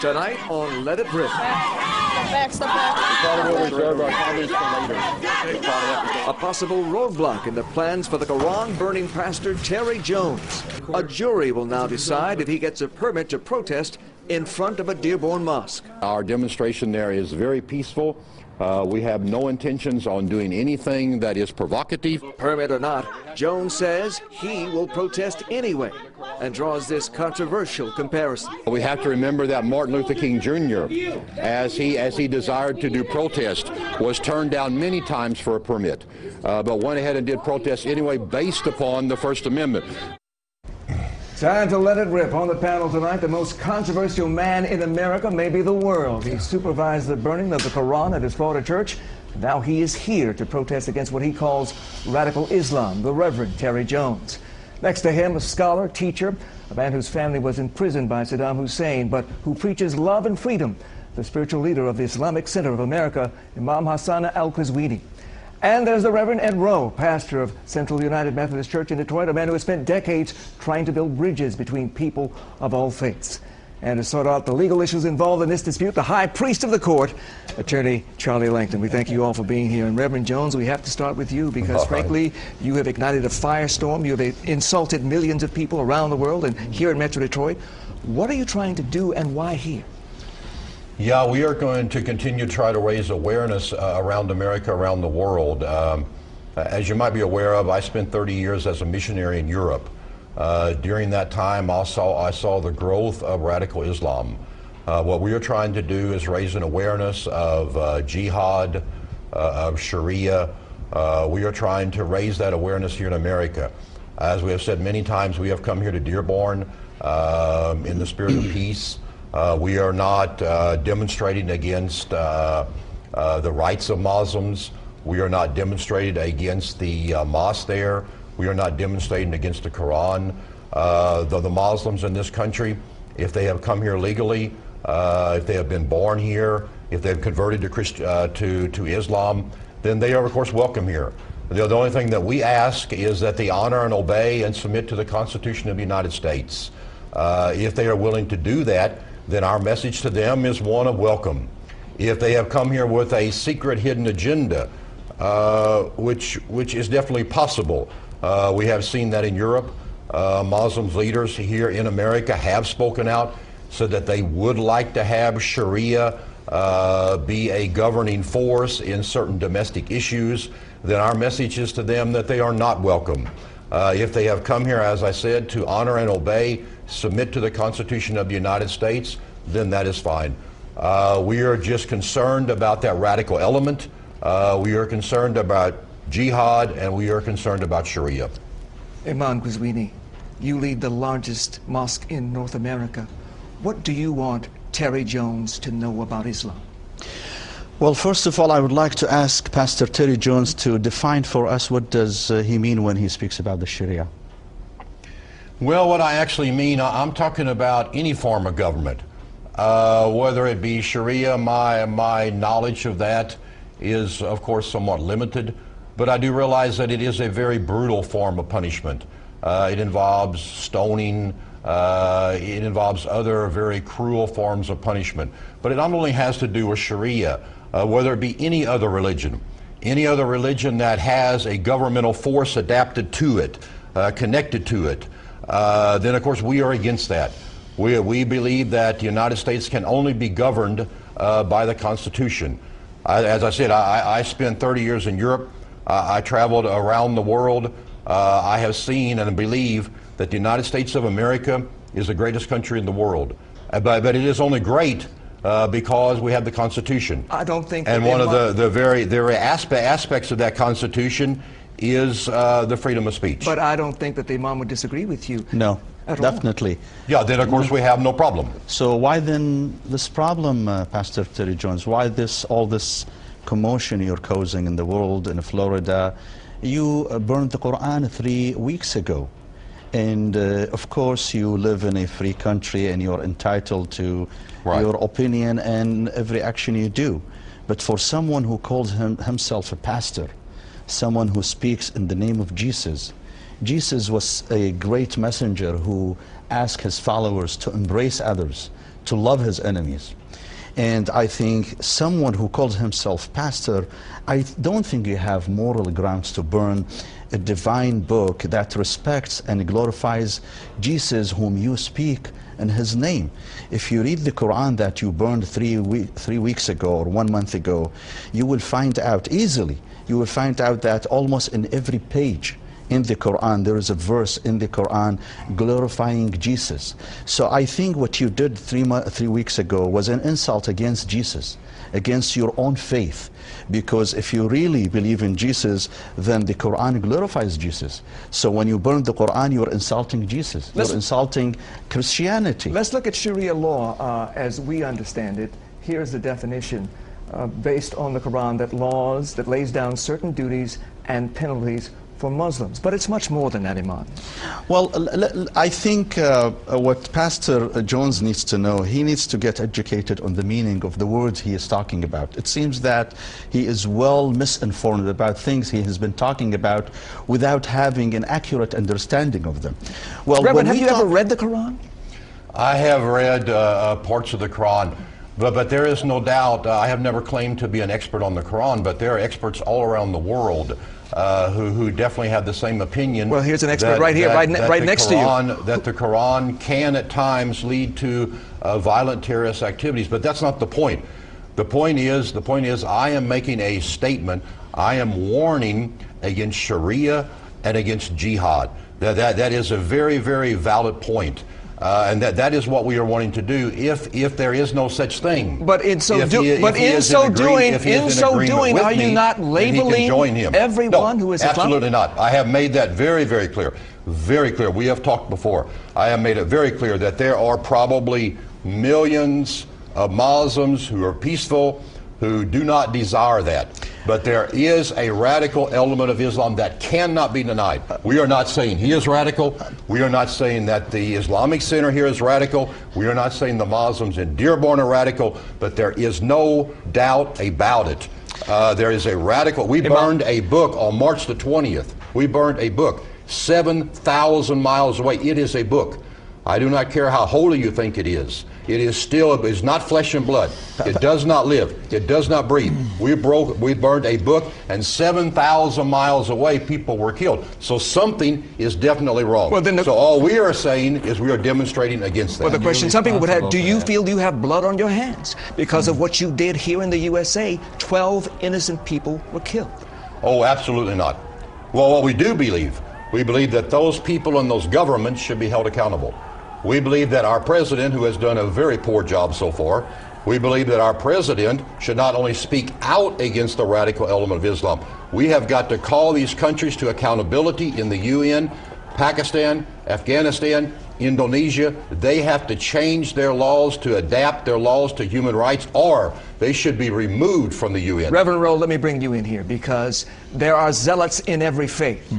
Tonight on Let It Rip. A possible roadblock in the plans for the Quran-burning pastor Terry Jones. A jury will now decide if he gets a permit to protest in front of a Dearborn mosque. Our demonstration there is very peaceful. We have no intentions on doing anything that is provocative. Permit or not, Jones says he will protest anyway and draws this controversial comparison. We have to remember that Martin Luther King Jr., as he desired to do protest, was turned down many times for a permit, but went ahead and did protest anyway based upon the First Amendment. Time to let it rip. On the panel tonight, the most controversial man in America, maybe the world. He supervised the burning of the Quran at his Florida church. Now he is here to protest against what he calls radical Islam, the Reverend Terry Jones. Next to him, a scholar, teacher, a man whose family was imprisoned by Saddam Hussein, but who preaches love and freedom, the spiritual leader of the Islamic Center of America, Imam Hassan al-Qazwini. And there's the Reverend Ed Rowe, pastor of Central United Methodist Church in Detroit, a man who has spent decades trying to build bridges between people of all faiths. And to sort out the legal issues involved in this dispute, the high priest of the court, Attorney Charlie Langton. We thank you all for being here. And Reverend Jones, we have to start with you because, frankly, you have ignited a firestorm. You have insulted millions of people around the world and here in Metro Detroit. What are you trying to do and why here? Yeah, we are going to continue to try to raise awareness around America, around the world. As you might be aware of, I spent 30 years as a missionary in Europe. During that time, I saw the growth of radical Islam. What we are trying to do is raise an awareness of jihad, of Sharia. We are trying to raise that awareness here in America. As we have said many times, we have come here to Dearborn in the spirit of peace. We are not demonstrating against the rights of Muslims. We are not demonstrating against the mosque there. We are not demonstrating against the Quran. The Muslims in this country, if they have come here legally, if they have been born here, if they have converted to Islam, then they are, of course, welcome here. The only thing that we ask is that they honor and obey and submit to the Constitution of the United States. If they are willing to do that, then our message to them is one of welcome. If they have come here with a secret hidden agenda, which is definitely possible, we have seen that in Europe. Muslim leaders here in America have spoken out, said that they would like to have Sharia be a governing force in certain domestic issues. Then our message is to them that they are not welcome. If they have come here, as I said, to honor and obey, submit to the Constitution of the United States, then that is fine. We are just concerned about that radical element. We are concerned about jihad, and we are concerned about Sharia. Imam Qazwini, you lead the largest mosque in North America. What do you want Terry Jones to know about Islam? Well, first of all, I would like to ask Pastor Terry Jones to define for us what does he mean when he speaks about the Sharia. Well, what I actually mean, I'm talking about any form of government, whether it be Sharia. My knowledge of that is, of course, somewhat limited, but I do realize that it is a very brutal form of punishment. It involves stoning, it involves other very cruel forms of punishment, but it not only has to do with Sharia, whether it be any other religion that has a governmental force adapted to it, connected to it, then of course we are against that. We believe that the United States can only be governed by the Constitution. As I said, I spent 30 years in Europe. I traveled around the world. I have seen and believe that the United States of America is the greatest country in the world. But it is only great because we have the Constitution. I don't think. And one of the very aspects of that Constitution is the freedom of speech. But I don't think that the Imam would disagree with you. No, definitely. Yeah, then of course we have no problem. So why then this problem, Pastor Terry Jones? Why all this commotion you're causing in the world, in Florida? You burned the Quran 3 weeks ago. And of course you live in a free country and you're entitled to your opinion and every action you do. But for someone who calls himself a pastor, someone who speaks in the name of Jesus, Jesus was a great messenger who asked his followers to embrace others, to love his enemies. And I think someone who calls himself pastor, I don't think you have moral grounds to burn a divine book that respects and glorifies Jesus whom you speak in his name. If you read the Quran that you burned 3 weeks ago or 1 month ago, you will find out easily, you will find out that almost in every page in the Quran, there is a verse in the Quran glorifying Jesus. So I think what you did 3 weeks ago was an insult against Jesus, against your own faith. Because if you really believe in Jesus, then the Quran glorifies Jesus. So when you burn the Quran, you're insulting Jesus. You're insulting Christianity. Let's look at Sharia law as we understand it. Here's the definition based on the Quran, that lays down certain duties and penalties for Muslims. But it's much more than that, Imam. Well, I think what Pastor Jones needs to know, he needs to get educated on the meaning of the words he is talking about. It seems that he is well misinformed about things he has been talking about without having an accurate understanding of them. Well, Reverend, have you ever read the Quran? I have read parts of the Quran. But there is no doubt, I have never claimed to be an expert on the Quran, but there are experts all around the world who definitely have the same opinion. Well, here's an expert right here, right next to you. That the Quran can at times lead to violent terrorist activities, but that's not the point. The point is I am making a statement. I am warning against Sharia and against jihad. That is a very, very valid point. And that is what we are wanting to do if there is no such thing. But in so doing, are you not labeling everyone who is Islamic? Absolutely not. I have made that very, very clear. Very clear. We have talked before. I have made it very clear that there are probably millions of Muslims who are peaceful, who do not desire that. But there is a radical element of Islam that cannot be denied. We are not saying he is radical. We are not saying that the Islamic Center here is radical. We are not saying the Muslims in Dearborn are radical. But there is no doubt about it. There is a radical. We burned a book on March the 20th. We burned a book 7,000 miles away. It is a book. I do not care how holy you think it is. It is still, it is not flesh and blood. It does not live. It does not breathe. We burned a book, and 7,000 miles away, people were killed. So something is definitely wrong. Well, then so all we are saying is we are demonstrating against that. Well, the question some people would have, do you feel you have blood on your hands? Because of what you did here in the USA, 12 innocent people were killed. Oh, absolutely not. Well, what we do believe, we believe that those people and those governments should be held accountable. We believe that our president, who has done a very poor job so far, we believe that our president should not only speak out against the radical element of Islam, we have got to call these countries to accountability in the UN, Pakistan, Afghanistan, Indonesia. They have to change their laws to adapt their laws to human rights, or they should be removed from the UN. Reverend Rowe, let me bring you in here, because there are zealots in every faith.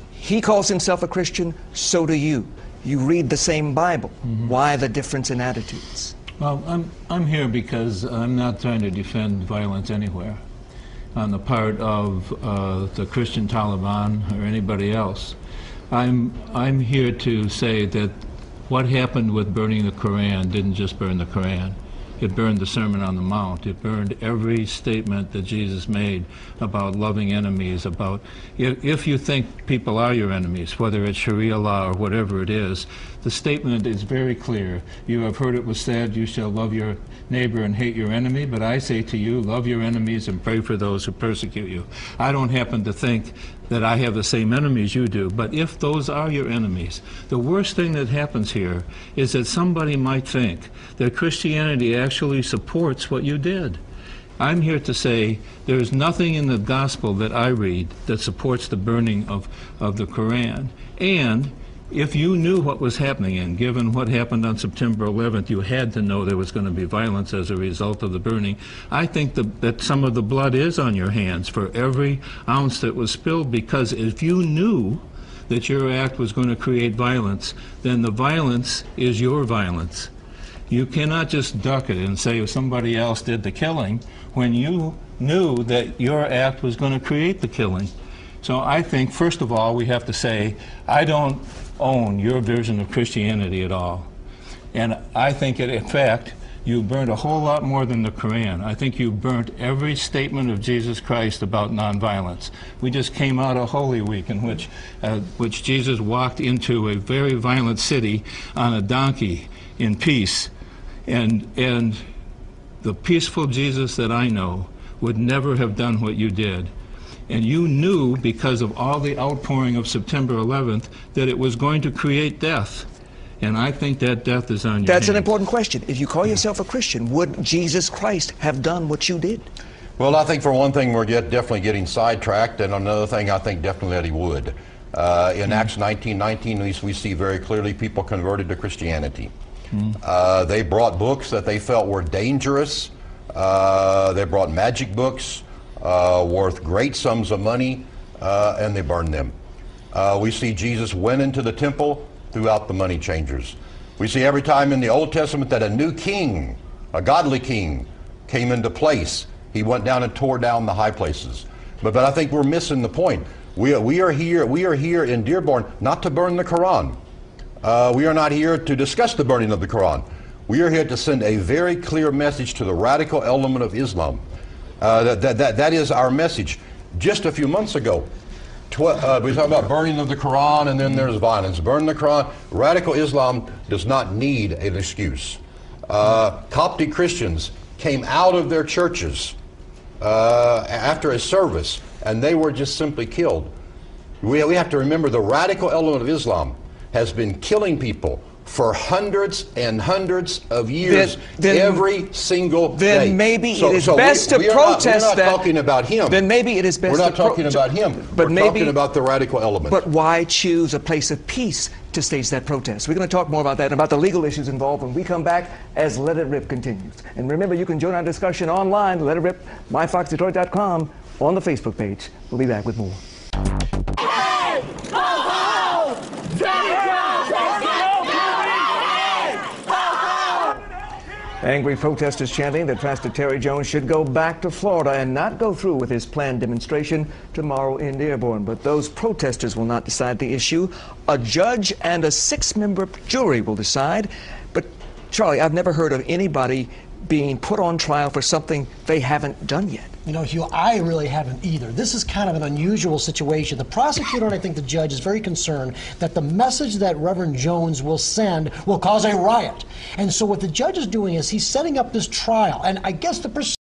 He calls himself a Christian, so do you. You read the same Bible. Why the difference in attitudes? Well, I'm here because I'm not trying to defend violence anywhere on the part of the Christian Taliban or anybody else. I'm here to say that what happened with burning the Quran didn't just burn the Quran. It burned the Sermon on the Mount. It burned every statement that Jesus made about loving enemies, about if you think people are your enemies, whether it's Sharia law or whatever it is, the statement is very clear. You have heard it was said, you shall love your neighbor and hate your enemy, but I say to you, love your enemies and pray for those who persecute you. I don't happen to think that I have the same enemies you do, but if those are your enemies, the worst thing that happens here is that somebody might think that Christianity actually supports what you did. I'm here to say there's nothing in the gospel that I read that supports the burning of the Quran. And if you knew what was happening, and given what happened on September 11th, you had to know there was going to be violence as a result of the burning. I think that some of the blood is on your hands for every ounce that was spilled, because if you knew that your act was going to create violence, then the violence is your violence. You cannot just duck it and say somebody else did the killing when you knew that your act was going to create the killing. So I think, first of all, we have to say, I don't own your version of Christianity at all. And I think, in fact, you burnt a whole lot more than the Quran. I think you burnt every statement of Jesus Christ about nonviolence. We just came out of Holy Week, in which Jesus walked into a very violent city on a donkey in peace. And the peaceful Jesus that I know would never have done what you did. And you knew, because of all the outpouring of September 11th, that it was going to create death. And I think that death is on your That's hands. an important question. If you call yourself a Christian, would Jesus Christ have done what you did? Well, I think for one thing, we're definitely getting sidetracked, and another thing, I think definitely that he would. In Acts 19:19, we see very clearly people converted to Christianity. They brought books that they felt were dangerous. They brought magic books worth great sums of money, and they burned them. We see Jesus went into the temple, threw out the money changers. We see every time in the Old Testament that a new king, a godly king, came into place, he went down and tore down the high places. But I think we're missing the point. We are here in Dearborn not to burn the Quran. We are not here to discuss the burning of the Quran. We are here to send a very clear message to the radical element of Islam. That is our message. Just a few months ago, we talk about burning of the Quran, and then there's violence. Burn the Quran. Radical Islam does not need an excuse. Coptic Christians came out of their churches after a service, and they were just simply killed. We have to remember the radical element of Islam has been killing people for hundreds and hundreds of years, every single day. Then maybe it is best to protest that. We're not talking about him. Then maybe it is best. We're not talking about him. But we're talking about the radical element. But why choose a place of peace to stage that protest? We're going to talk more about that and about the legal issues involved when we come back as Let It Rip continues. And remember, you can join our discussion online, Let It Rip, myfoxdetroit.com, on the Facebook page. We'll be back with more. Angry protesters chanting that Pastor Terry Jones should go back to Florida and not go through with his planned demonstration tomorrow in Dearborn. But those protesters will not decide the issue. A judge and a 6-member jury will decide. But, Charlie, I've never heard of anybody being put on trial for something they haven't done yet. You know, Hugh, I really haven't either. This is kind of an unusual situation. The prosecutor and I think the judge is very concerned that the message that Reverend Jones will send will cause a riot. And so what the judge is doing is he's setting up this trial. And I guess the